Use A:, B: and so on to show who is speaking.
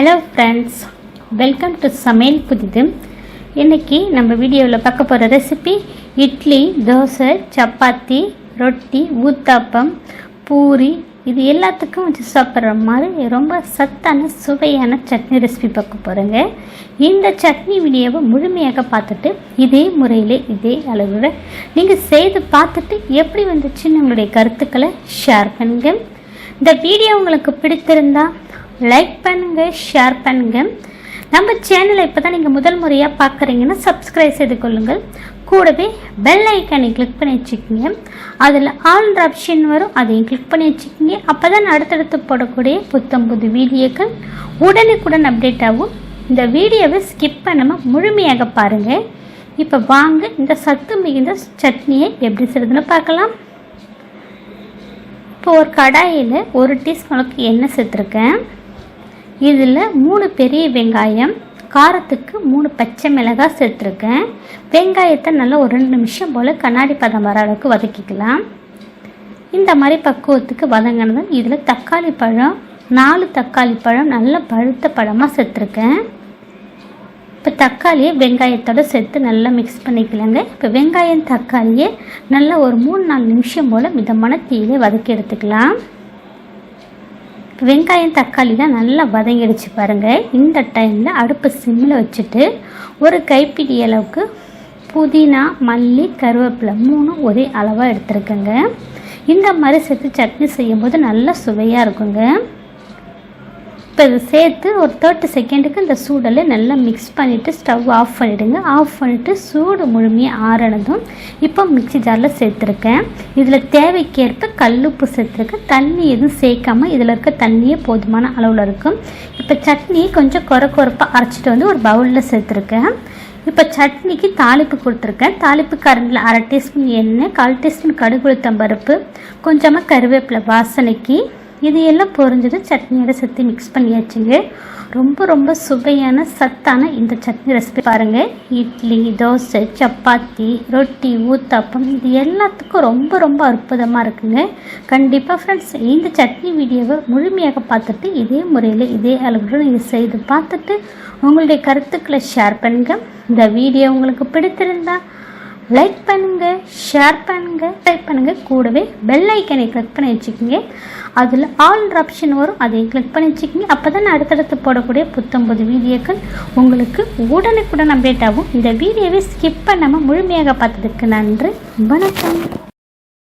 A: Hello friends, welcome to சமையல் புதிது. இன்றைக்கி நம்ம வீடியோவில் பார்க்க போகிற ரெசிபி இட்லி, தோசை, சப்பாத்தி, ரொட்டி, ஊத்தாப்பம், பூரி இது எல்லாத்துக்கும் வச்சு சாப்பிட்ற மாதிரி ரொம்ப சத்தான சுவையான சட்னி ரெசிபி பார்க்க போகிறேங்க. இந்த சட்னி வீடியோவை முழுமையாக பார்த்துட்டு இதே முறையில் இதே அளவில் நீங்கள் செய்து பார்த்துட்டு எப்படி வந்துச்சுன்னு உங்களுடைய கருத்துக்களை ஷேர் பண்ணுங்கள். இந்த வீடியோ உங்களுக்கு பிடித்திருந்தா லைக் பண்ணுங்கள், ஷேர் பண்ணுங்கள். நம்ம சேனலை இப்போ தான் நீங்கள் முதல் முறையாக பார்க்குறீங்கன்னா சப்ஸ்கிரைப் செய்து கொள்ளுங்கள். கூடவே பெல் ஐக்கானை கிளிக் பண்ணி வச்சுக்கோங்க. அதில் ஆல் ஆப்ஷன் வரும், அதையும் கிளிக் பண்ணி வச்சுக்கோங்க. அப்போ தான் அடுத்தடுத்து போடக்கூடிய புது வீடியோக்கள் உடனுக்குடன் அப்டேட் ஆகும். இந்த வீடியோவை ஸ்கிப் பண்ணாமல் முழுமையாக பாருங்கள். இப்போ வாங்க இந்த சத்து மிகுந்த சட்னியை எப்படி செய்யுதுன்னு பார்க்கலாம். இப்போ ஒரு கடாயில் 1 டீஸ்பூனுக்கு எண்ணெய் சேர்த்துருக்கேன். இதில் 3 பெரிய வெங்காயம், காரத்துக்கு 3 பச்சை மிளகாய் சேர்த்துருக்கேன். வெங்காயத்தை நல்லா ஒரு 2 நிமிஷம் போல் கண்ணாடி பதம் வர அளவுக்கு வதக்கிக்கலாம். இந்த மாதிரி பக்குவத்துக்கு வதங்கினது இதில் தக்காளி பழம் 4 தக்காளி பழம் நல்ல பழுத்த பழமாக சேர்த்துருக்கேன். இப்போ தக்காளியை வெங்காயத்தோடு சேர்த்து நல்லா மிக்ஸ் பண்ணிக்கலாங்க. இப்போ வெங்காயம் தக்காளியை நல்லா ஒரு 3-4 நிமிஷம் போல் மிதமான தீயிலே வதக்கி எடுத்துக்கலாம். வெங்காயம் தக்காளி தான் நல்லா வதங்கிடுச்சு பாருங்கள். இந்த டைமில் அடுப்பு சிம்மில் வச்சுட்டு ஒரு கைப்பிடி அளவுக்கு புதினா, மல்லி, கருவேப்பிலை 3 ஒரே அளவாக எடுத்துருக்கேங்க. இந்த மாதிரி சேர்த்து சட்னி செய்யும்போது நல்லா சுவையாக இருக்குங்க. இப்போ இதை சேர்த்து ஒரு 30 செகண்டுக்கு இந்த சூடில் நல்லா மிக்ஸ் பண்ணிவிட்டு ஸ்டவ் ஆஃப் பண்ணிவிடுங்க. ஆஃப் பண்ணிவிட்டு சூடு முழுமையாக ஆறினதும் இப்போ மிக்ஸி ஜாரில் சேர்த்துருக்கேன். இதில் தேவைக்கேற்ப கல்லுப்பு சேர்த்துருக்கேன். தண்ணி எதுவும் சேர்க்காமல் இதில் இருக்க தண்ணியே போதுமான அளவில் இருக்கும். இப்போ சட்னி கொஞ்சம் கொரப்பாக அரைச்சிட்டு வந்து ஒரு பவுலில் சேர்த்துருக்கேன். இப்போ சட்னிக்கு தாளிப்பு கொடுத்துருக்கேன். தாளிப்பு கரண்டில் 1/2 டீஸ்பூன் எண்ணெய், 1/4 டீஸ்பூன் கடுகு உளுத்தம் பருப்பு, கொஞ்சமாக கருவேப்பிலை வாசனைக்கு. இது எல்லாம் பொரிஞ்சது சட்னியோட சேர்த்து மிக்ஸ் பண்ணியாச்சுங்க. ரொம்ப சுவையான சத்தான இந்த சட்னி ரெசிபி பாருங்கள். இட்லி, தோசை, சப்பாத்தி, ரொட்டி, ஊத்தாப்பம் இது எல்லாத்துக்கும் ரொம்ப அற்புதமாக இருக்குங்க. கண்டிப்பாக ஃப்ரெண்ட்ஸ் இந்த சட்னி வீடியோவை முழுமையாக பார்த்துட்டு இதே முறையில் இதே அளவில் நீங்கள் செய்து பார்த்துட்டு உங்களுடைய கருத்துக்களை ஷேர் பண்ணுங்கள். இந்த வீடியோ உங்களுக்கு பிடித்திருந்தால் லைக் பண்ணுங்கள், ஷேர் பண்ணுங்கள், டைப் பண்ணுங்கள். கூடவே பெல் ஐக்கனை கிளிக் பண்ணி வச்சுக்கோங்க. அதில் ஆல் ஆப்ஷன் வரும், அதை கிளிக் பண்ணி வச்சுக்கோங்க. அப்போ தான் அடுத்தடுத்து போடக்கூடிய புது வீடியோக்கள் உங்களுக்கு உடனுக்குடன் அப்டேட் ஆகும். இந்த வீடியோவை ஸ்கிப் பண்ணாமல் முழுமையாக பார்த்ததுக்கு நன்றி. வணக்கம்.